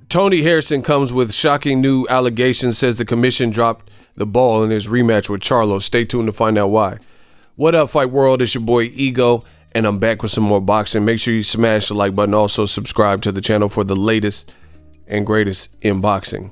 Tony Harrison comes with shocking new allegations, says the commission dropped the ball in his rematch with Charlo. Stay tuned to find out why. What up, Fight World? It's your boy Ego, and I'm back with some more boxing. Make sure you smash the like button. Also subscribe to the channel for the latest and greatest in boxing.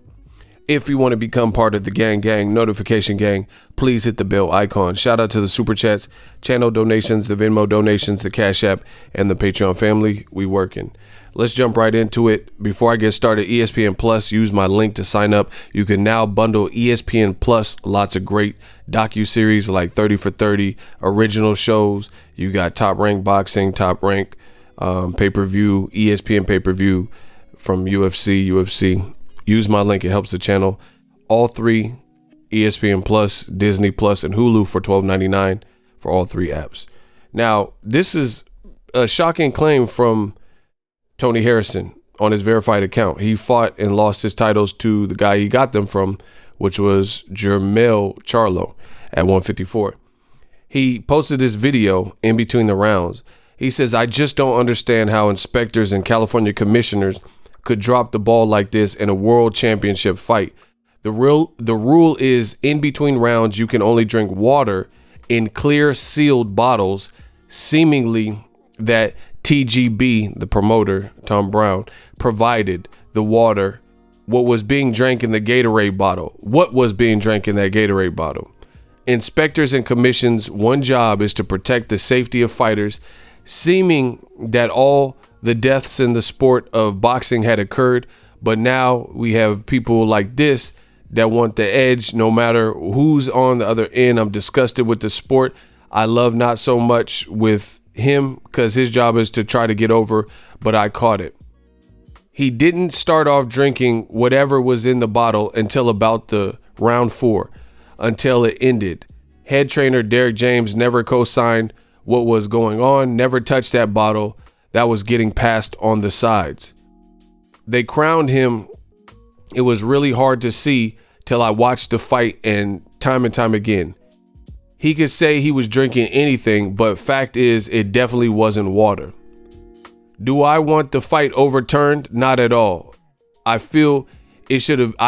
If you want to become part of the gang notification gang, please hit the bell icon. Shout out to the super chats, channel donations, the Venmo donations, the Cash App, and the Patreon family. We working. Let's jump right into it. Before I get started, ESPN Plus, use my link to sign up. You can now bundle ESPN Plus, lots of great docu-series like 30 for 30, original shows. You got Top Rank Boxing, Top Rank pay-per-view, ESPN pay-per-view from UFC. Use my link, it helps the channel. All three, ESPN Plus, Disney Plus, and Hulu for $12.99 for all three apps. Now, this is a shocking claim from Tony Harrison on his verified account. He fought and lost his titles to the guy he got them from, which was Jermell Charlo at 154. He posted this video in between the rounds. He says, "I just don't understand how inspectors and California commissioners could drop the ball like this in a world championship fight. The rule is in between rounds, you can only drink water in clear sealed bottles, seemingly that TGB, the promoter, Tom Brown, provided the water, what was being drank in the Gatorade bottle. What was being drank in that Gatorade bottle? Inspectors and commissions, one job is to protect the safety of fighters, seeming that all the deaths in the sport of boxing had occurred, but now we have people like this that want the edge no matter who's on the other end. I'm disgusted with the sport. I love not so much with him because his job is to try to get over, but I caught it. He didn't start off drinking whatever was in the bottle until about the round 4, until it ended. Head trainer Derek James never co-signed what was going on, never touched that bottle that was getting passed on the sides. They crowned him. It was really hard to see till I watched the fight, and time again. He could say he was drinking anything, but fact is it definitely wasn't water. Do I want the fight overturned? Not at all. I feel I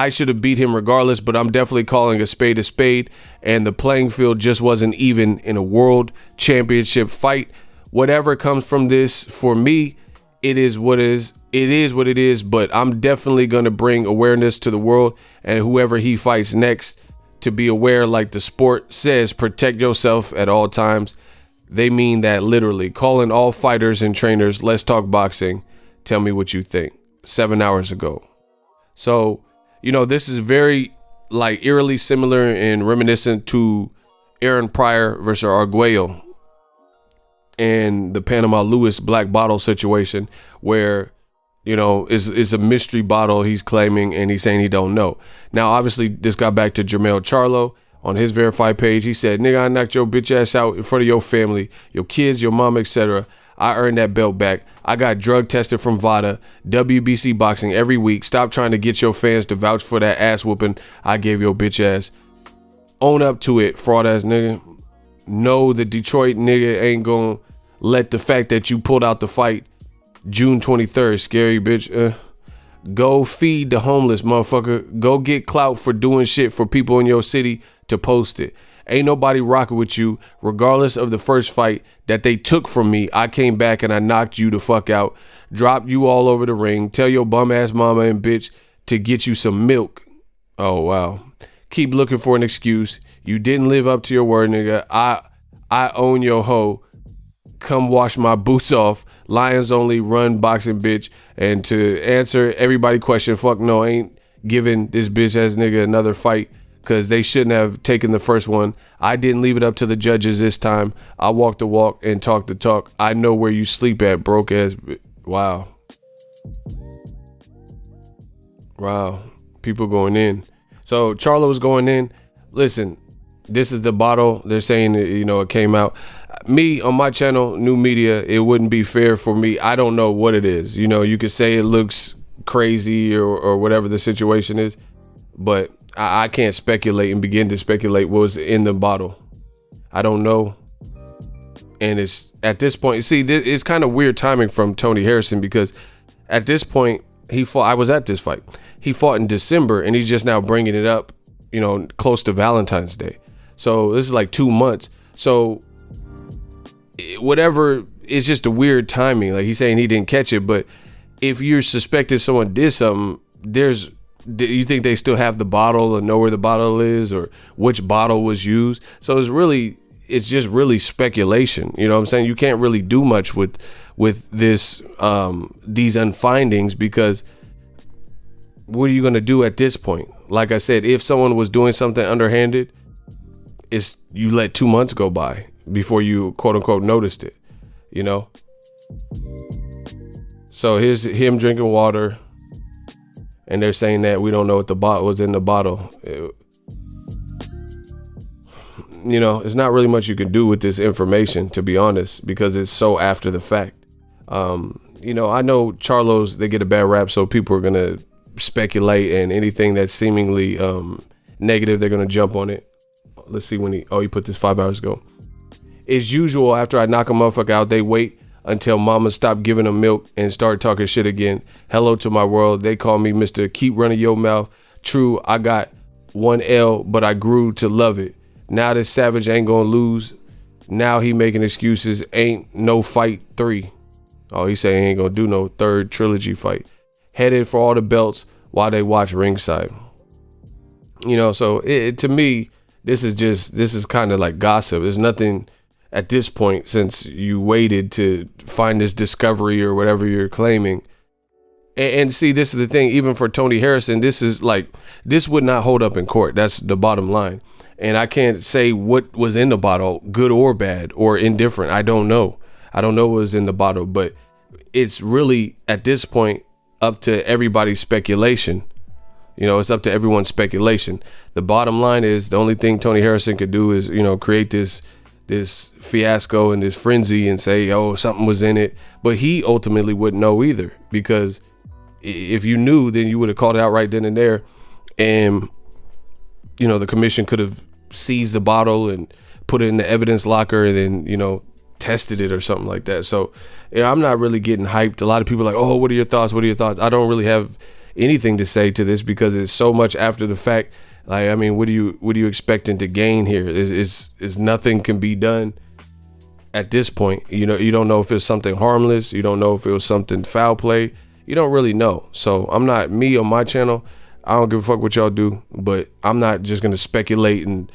should have beat him regardless, but I'm definitely calling a spade, and the playing field just wasn't even in a world championship fight. Whatever comes from this, for me, it is what it is, but I'm definitely going to bring awareness to the world and whoever he fights next to be aware, like the sport says, protect yourself at all times. They mean that literally. Calling all fighters and trainers, let's talk boxing. Tell me what you think. 7 hours ago. So, this is very like eerily similar and reminiscent to Aaron Pryor versus Arguello and the Panama Lewis black bottle situation where, is a mystery bottle he's claiming and he's saying he don't know. Now, obviously, this got back to Jermell Charlo on his verified page. He said, "Nigga, I knocked your bitch ass out in front of your family, your kids, your mom, etc. I earned that belt back. I got drug tested from VADA, WBC boxing every week. Stop trying to get your fans to vouch for that ass whooping I gave your bitch ass. Own up to it, fraud ass nigga. No, the Detroit nigga ain't gonna let the fact that you pulled out the fight June 23rd, scary bitch. Go feed the homeless, motherfucker. Go get clout for doing shit for people in your city to post it. Ain't nobody rocking with you. Regardless of the first fight that they took from me, I came back and I knocked you the fuck out. Dropped you all over the ring. Tell your bum ass mama and bitch to get you some milk." Oh, wow. Keep looking for an excuse. You didn't live up to your word, nigga. I own your hoe. Come wash my boots off. Lions only run boxing, bitch. And to answer everybody question, fuck no, ain't giving this bitch ass nigga another fight because they shouldn't have taken the first one. I didn't leave it up to the judges this time. I walked the walk and talked the talk. I know where you sleep at, broke ass. Wow. Wow. People going in. So Charlo was going in. Listen, this is the bottle. They're saying, it came out. Me on my channel, New Media, it wouldn't be fair for me. I don't know what it is. You could say it looks crazy or whatever the situation is, but I can't speculate and begin to speculate what was in the bottle. I don't know. And it's at this point, see, it's kind of weird timing from Tony Harrison, because at this point he fought. I was at this fight. He fought in December, and he's just now bringing it up, close to Valentine's Day. So this is like 2 months. So whatever, it's just a weird timing. Like, he's saying he didn't catch it, but if you're suspected someone did something, do you think they still have the bottle or know where the bottle is or which bottle was used? So it's just really speculation. You know what I'm saying? You can't really do much with this, these unfindings, because what are you going to do at this point? Like I said, if someone was doing something underhanded, you let 2 months go by before you quote unquote noticed it, So here's him drinking water, and they're saying that we don't know what the bottle was in the bottle. It's not really much you can do with this information, to be honest, because it's so after the fact. I know Charlos, they get a bad rap, so people are gonna speculate, and anything that's seemingly negative, they're gonna jump on it. Let's see when he put this 5 hours ago. As usual, after I knock a motherfucker out, they wait until mama stop giving them milk and start talking shit again. Hello to my world. They call me Mr. Keep Running Your Mouth. True, I got 1 L, but I grew to love it. Now this savage ain't gonna lose. Now he making excuses. Ain't no fight 3. Oh, he saying he ain't gonna do no 3rd trilogy fight. Headed for all the belts while they watch ringside. So to me, this is kind of like gossip. There's nothing at this point, since you waited to find this discovery or whatever you're claiming. And see, this is the thing, even for Tony Harrison, this would not hold up in court. That's the bottom line. And I can't say what was in the bottle, good or bad or indifferent. I don't know what was in the bottle, but it's really at this point up to everybody's speculation. It's up to everyone's speculation. The bottom line is the only thing Tony Harrison could do is, create this fiasco and this frenzy and say, oh, something was in it. But he ultimately wouldn't know either, because if you knew, then you would have called it out right then and there. And, the commission could have seized the bottle and put it in the evidence locker and then, tested it or something like that. So, I'm not really getting hyped. A lot of people are like, oh, what are your thoughts? What are your thoughts? I don't really have anything to say to this, because it's so much after the fact. Like, I mean, what are you expecting to gain here? Is nothing can be done at this point. You don't know if it's something harmless. You don't know if it was something foul play. You don't really know. So I'm not, me on my channel, I don't give a fuck what y'all do, but I'm not just going to speculate and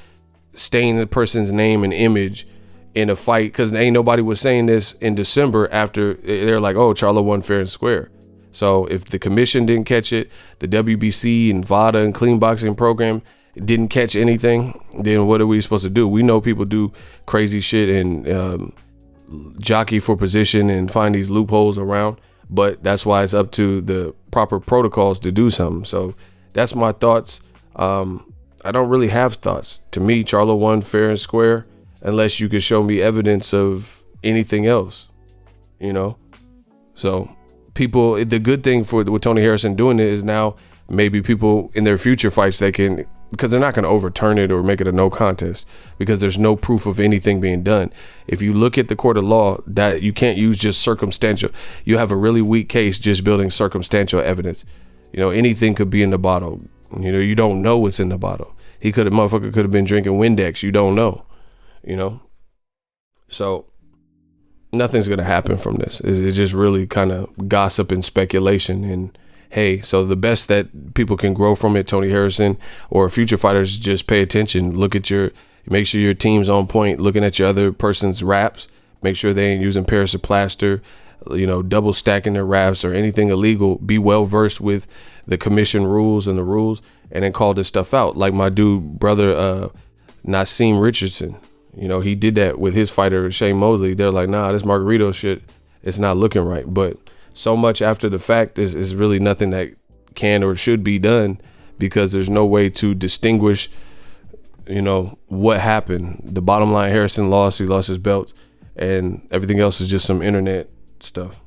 stain the person's name and image in a fight, because ain't nobody was saying this in December after they're like, oh, Charlo won fair and square. So if the commission didn't catch it, the WBC and VADA and clean boxing program didn't catch anything, then what are we supposed to do? We know people do crazy shit and jockey for position and find these loopholes around, but that's why it's up to the proper protocols to do something. So that's my thoughts. I don't really have thoughts. To me, Charlo won fair and square, unless you could show me evidence of anything else, So people, the good thing with Tony Harrison doing it is now maybe people in their future fights, they can, because they're not going to overturn it or make it a no contest, because there's no proof of anything being done. If you look at the court of law, that you can't use just circumstantial. You have a really weak case just building circumstantial evidence. Anything could be in the bottle. You don't know what's in the bottle. Motherfucker could have been drinking Windex. You don't know, So nothing's going to happen from this. It's just really kind of gossip and speculation. And hey, so the best that people can grow from it, Tony Harrison or future fighters, just pay attention. Make sure your team's on point, looking at your other person's raps. Make sure they ain't using Paris or plaster, double stacking their raps or anything illegal. Be well versed with the commission rules and the rules, and then call this stuff out. Like my brother, Naseem Richardson. He did that with his fighter, Shane Mosley. They're like, nah, this Margarito shit, it's not looking right. But so much after the fact is really nothing that can or should be done, because there's no way to distinguish, what happened. The bottom line, Harrison lost. He lost his belts, and everything else is just some internet stuff.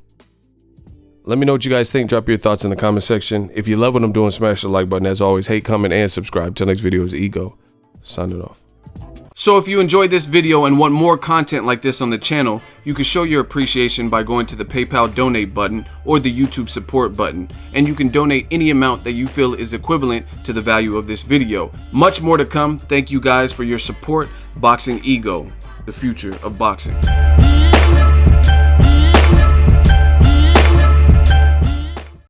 Let me know what you guys think. Drop your thoughts in the comment section. If you love what I'm doing, smash the like button. As always, hate, comment, and subscribe. Till next video is Ego. Signing off. So if you enjoyed this video and want more content like this on the channel, you can show your appreciation by going to the PayPal donate button or the YouTube support button, and you can donate any amount that you feel is equivalent to the value of this video. Much more to come. Thank you guys for your support. Boxing Ego, the future of boxing.